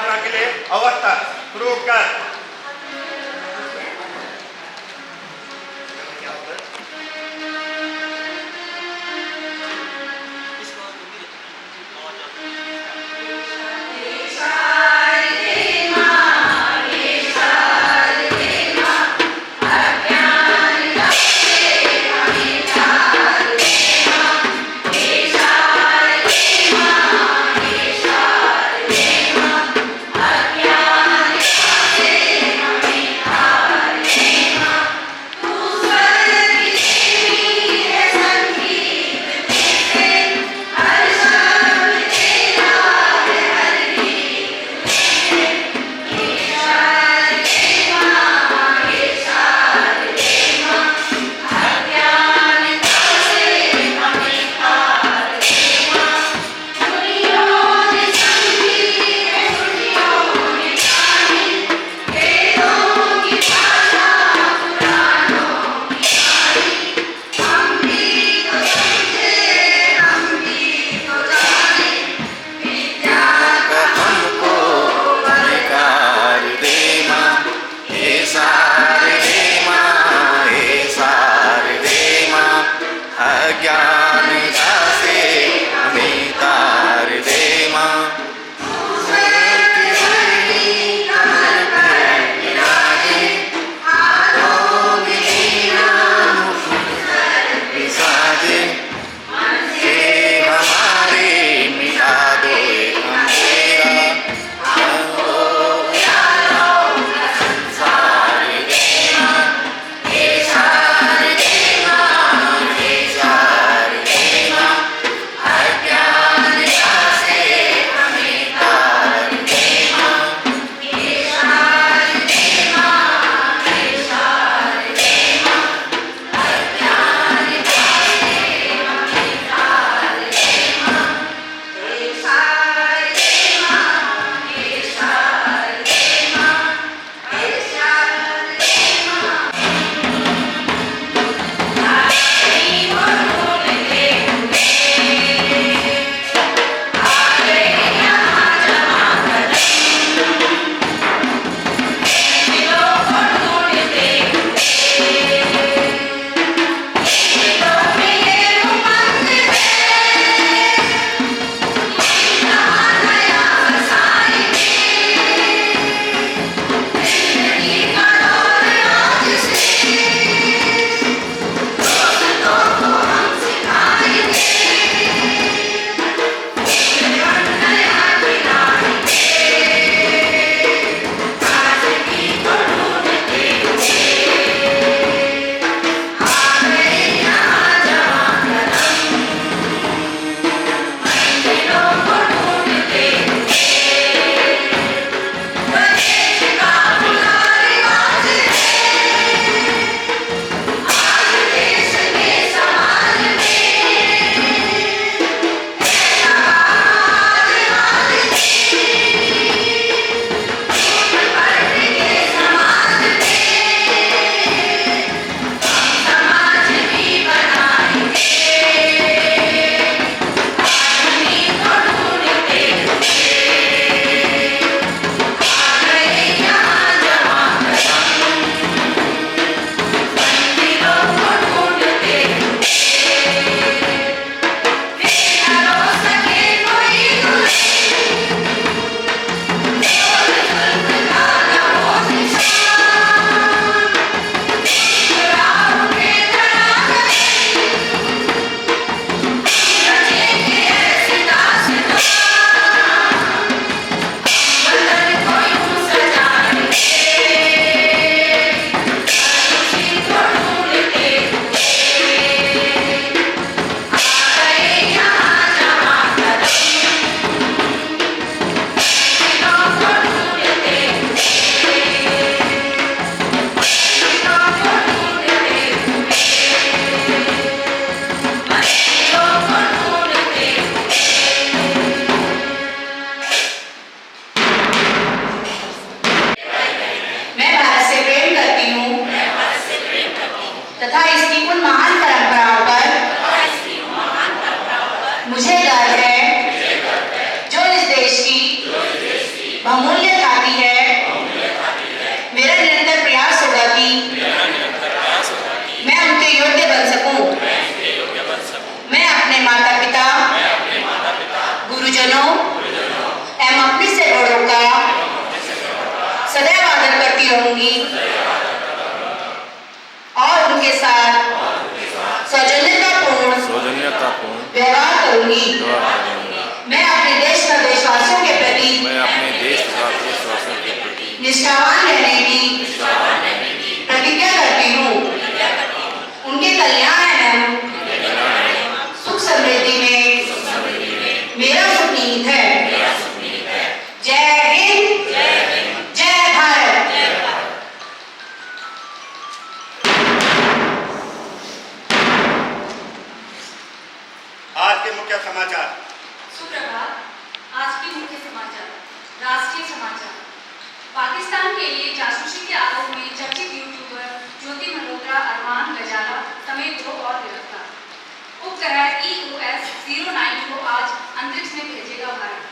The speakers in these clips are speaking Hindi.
प्रार्थना के लिए अवस्था शुरू कर। तथा इसकी उन महान परंपराओं पर मुझे गर्व है जो इस देश की बहुमूल्य गुरुजनों एवं अपने से बड़ों का सदैव आदर करती रहूंगी और उनके साथ सौजन्यतापूर्ण व्यवहार करूंगी। मैं अपने देश तथा देशवासियों के प्रति निष्ठावान रहने की प्रतिज्ञा करती हूँ। उनके कल्याण एवं सुख समृद्धि में मेरा सुख निहित है। जय हिंद, जय भारत। आज के मुख्य समाचार। सुप्रभात। आज के मुख्य समाचार। राष्ट्रीय समाचार। पाकिस्तान के लिए जासूसी के आरोप में चर्चित यूट्यूबर ज्योति मल्होत्रा, अरमान गजाला समेत 2 और गिरफ्तार। उपग्रह EOS 09 को आज अंतरिक्ष में भेजेगा भारत।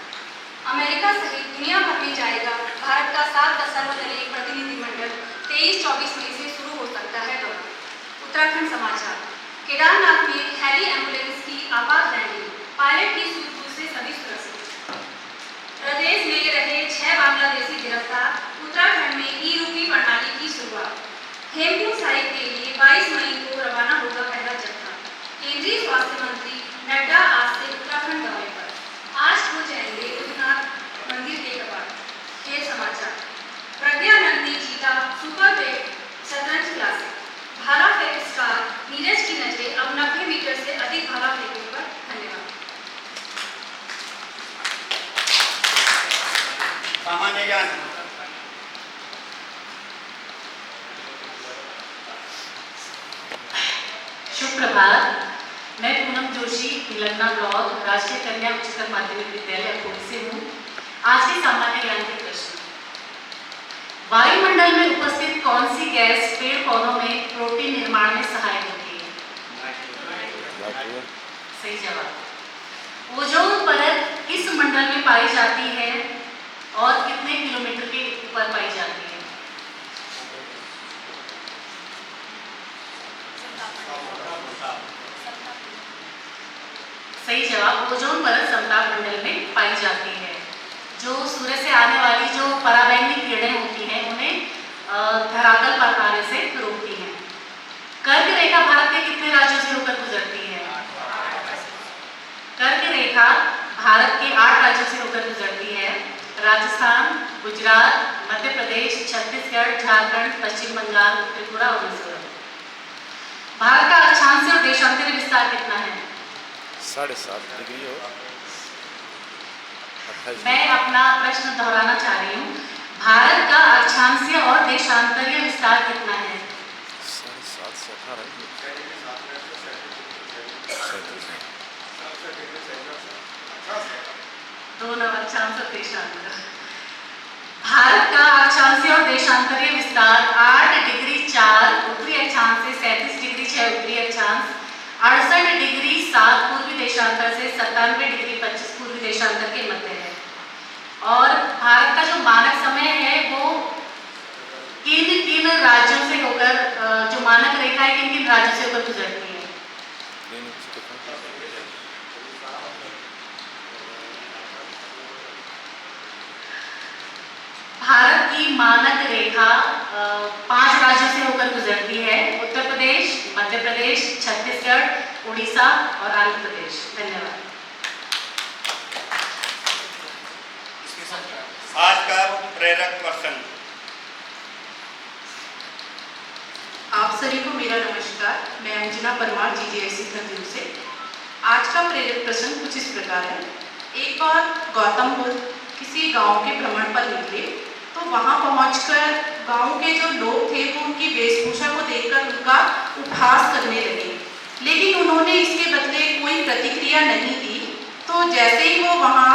अमेरिका सहित दुनिया भर में जाएगा भारत का 7 सर्वदलीय प्रतिनिधिमंडल। 23-24 मई से शुरू हो सकता है दौरा। उत्तराखंड समाचार। केदारनाथ में हेली एम्बुलेंस की आपात लैंडिंग, पायलट की सूझबूझ से सभी सुरक्षित। प्रदेश में रहे 6 बांग्लादेशी गिरफ्तार। उत्तराखंड में ई-रूपी प्रणाली की शुरुआत। हेमकुंड साहिब के लिए 22 मई को रवाना होगा पहला जत्था। केंद्रीय स्वास्थ्य मंत्री नड्डा आज से उत्तराखंड दौरे पर। आज हो जाएंगे रुद्रनाथ मंदिर के कपाट। खेल समाचार। प्रज्ञा नंद ने जीता सुपर वेट शतरंज क्लासिक। भाला फेंक स्टार नीरज की नजरें अब 90 मीटर से अधिक भाला फेंकने पर। धन्यवाद। सामान्य ज्ञान। सुप्रभात। मैं पूनम जोशी, तिलंगना ब्लॉक राष्ट्रीय कन्या उच्चतर माध्यमिक विद्यालय अकोट से हूँ। आज के सामान्य ज्ञान के प्रश्न। वायुमंडल में उपस्थित कौन सी गैस पेड़ पौधों में प्रोटीन निर्माण में सहायक होती है? सही जवाब। ओजोन परत किस मंडल में पाई जाती है और कितने किलोमीटर के ऊपर पाई जाती है? सही जवाब। ओजोन परत समताप मंडल में पाई जाती है। जो सूर्य से आने वाली जो पराबैंगनी किरणें होती हैं उन्हें धरातल पर आने से रोकती हैं। कर्क रेखा भारत के कितने राज्यों से होकर गुजरती है? कर्क रेखा भारत के 8 राज्यों से होकर गुजरती है। राजस्थान, गुजरात, मध्य प्रदेश, छत्तीसगढ़, झारखंड, पश्चिम बंगाल, त्रिपुरा और मिजोरम। भारत का अक्षांशीय और देशांतरीय विस्तार कितना है? 7.5 डिग्री हो। मैं अपना प्रश्न दोहराना चाह रही हूँ। भारत का अक्षांशीय और देशांतरीय विस्तार कितना है? 7.5 से 18 दोनों अक्षांश और देशांतर। भारत का अक्षांशीय और देशांतरीय विस्तार 8 डिग्री 4 उत्तरी अक्षांश से 37 डिग्री 6 उत्तरी अक्षांश, 68 डिग्री 7 पूर्वी देशांतर से 97 डिग्री 25 पूर्वी देशांतर के मध्य है। और भारत का जो मानक समय है वो किन राज्यों से होकर जो मानक रेखा है किन राज्यों से होकर गुजरती है? भारत की मानक रेखा 5 राज्यों से होकर गुजरती है। उत्तर प्रदेश, मध्य प्रदेश, छत्तीसगढ़, उड़ीसा और आंध्र प्रदेश। धन्यवाद। आज का प्रेरक प्रसंग। आप सभी को मेरा नमस्कार। मैं अंजना परमार, GGIC खरगोन से। आज का प्रेरक प्रसंग कुछ इस प्रकार है। एक बार गौतम बुद्ध किसी गांव के भ्रमण पर निकले तो वहां पहुंचकर गांव के जो लोग थे वो उनकी वेशभूषा को देखकर उनका उपहास करने लगे, लेकिन उन्होंने इसके बदले कोई प्रतिक्रिया नहीं दी। तो जैसे ही वो वहां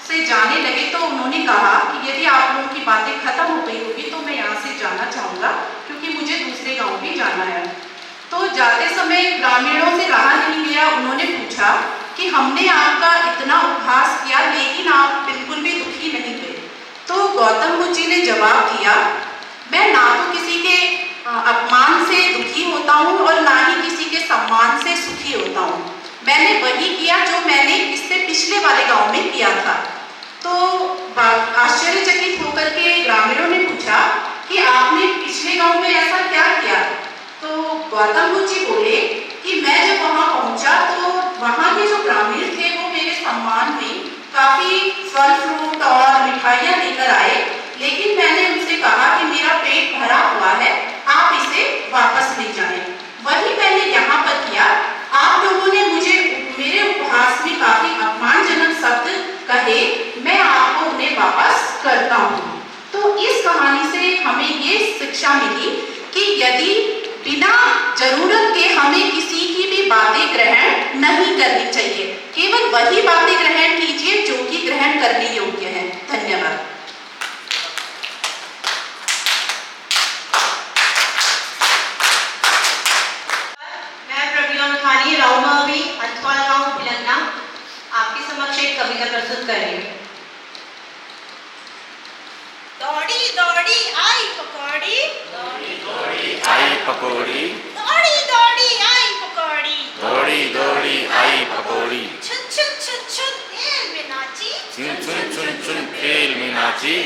से जाने लगे तो उन्होंने कहा कि यदि आप लोगों की बातें खत्म हो गई होगी तो मैं यहाँ से जाना चाहूँगा, क्योंकि मुझे दूसरे गांव भी जाना है। तो जाते समय ग्रामीणों से रहा नहीं गया, उन्होंने पूछा कि हमने आपका इतना उपहास किया लेकिन आप बिल्कुल भी दुखी नहीं हुए। तो गौतम बुद्ध जी ने जवाब दिया, मैं ना तो किसी के अपमान से दुखी होता हूँ और ना ही किसी के सम्मान से सुखी होता हूँ। मैंने वही किया जो मैंने इससे पिछले वाले गांव में किया था। तो आश्चर्यचकित होकर के ग्रामीणों ने पूछा कि आपने पिछले गांव में ऐसा क्या किया? तो गौतम बुद्ध जी बोले कि मैं जब वहां पहुंचा तो वहां के जो ग्रामीण थे वो मेरे सम्मान में काफी फल फ्रूट और मिठाइयां लेकर आए, लेकिन मैंने उनसे कहा कि मेरा पेट भरा हुआ है, आप इसे वापस ले जाएं। वही मैंने यहाँ पर किया। आप लोगों ने मुझे मेरे उपहास में काफी अपमानजनक शब्द कहे, मैं आपको उन्हें वापस करता हूँ। तो इस कहानी से हमें ये शिक्षा मिली कि यदि बिना जरूरत के हमें किसी की भी बातें ग्रहण नहीं करनी चाहिए, केवल वही बातें ग्रहण कीजिए जो कि ग्रहण करने योग्य है। धन्यवाद। राउमावी अथवाल गांव भिलंगना आपके समक्ष एक कविता प्रस्तुत कर रही हूँ। दौड़ी दौड़ी आई पकौड़ी, दौड़ी दौड़ी आई पकौड़ी, दौड़ी दौड़ी आई पकौड़ी, दौड़ी दौड़ी आई पकौड़ी, छुन छुन छुन छुन खेल में नाची, चुन चुन चुन चुन खेल में नाची,